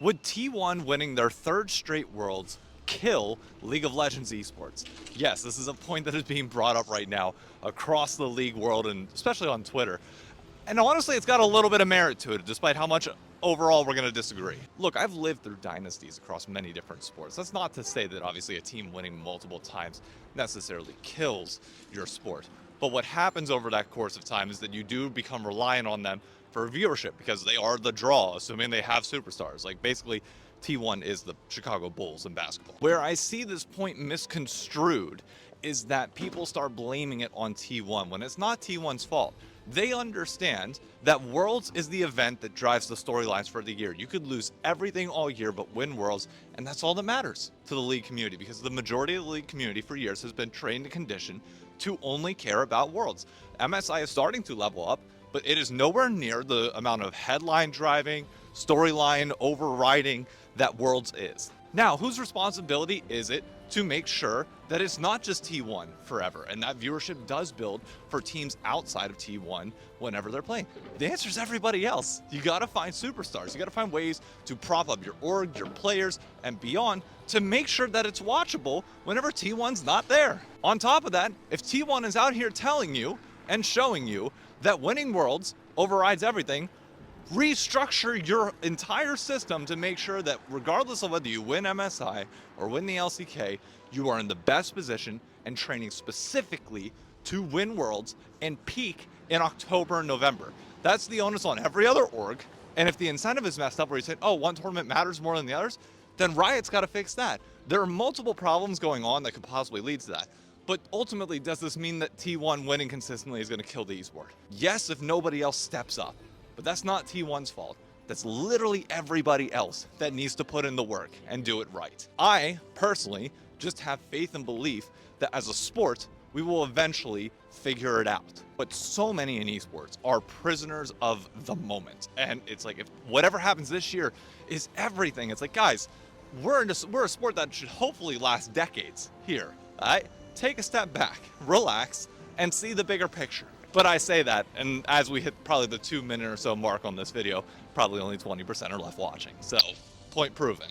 Would T1 winning their third straight Worlds kill League of Legends esports? Yes, this is a point that is being brought up right now across the league world and especially on Twitter. And honestly, it's got a little bit of merit to it, despite how much overall we're going to disagree. Look, I've lived through dynasties across many different sports. That's not to say that obviously a team winning multiple times necessarily kills your sport. But what happens over that course of time is that you do become reliant on them for viewership because they are the draw, assuming they have superstars. Like basically, T1 is the Chicago Bulls in basketball. Where I see this point misconstrued is that people start blaming it on T1 when it's not T1's fault. They understand that Worlds is the event that drives the storylines for the year. You could lose everything all year but win Worlds, and that's all that matters to the league community because the majority of the league community for years has been trained and conditioned to only care about Worlds. MSI is starting to level up, but it is nowhere near the amount of headline driving, storyline overriding that Worlds is. Now, whose responsibility is it to make sure that it's not just T1 forever and that viewership does build for teams outside of T1 whenever they're playing? The answer is everybody else. You gotta find superstars. You gotta find ways to prop up your org, your players, and beyond to make sure that it's watchable whenever T1's not there. On top of that, if T1 is out here telling you and showing you that winning Worlds overrides everything, restructure your entire system to make sure that regardless of whether you win MSI or win the LCK, you are in the best position and training specifically to win Worlds and peak in October and November. That's the onus on every other org. And if the incentive is messed up where you say, oh, one tournament matters more than the others, then Riot's got to fix that. There are multiple problems going on that could possibly lead to that. But ultimately, does this mean that T1 winning consistently is going to kill the esport? Yes, if nobody else steps up. But that's not T1's fault. That's literally everybody else that needs to put in the work and do it right. I, personally, just have faith and belief that as a sport, we will eventually figure it out. But so many in esports are prisoners of the moment. And it's like, if whatever happens this year is everything. It's like, guys, we're a sport that should hopefully last decades here. All right? Take a step back, relax, and see the bigger picture. But I say that, and as we hit probably the 2 minute or so mark on this video, probably only 20% are left watching. So, point proven.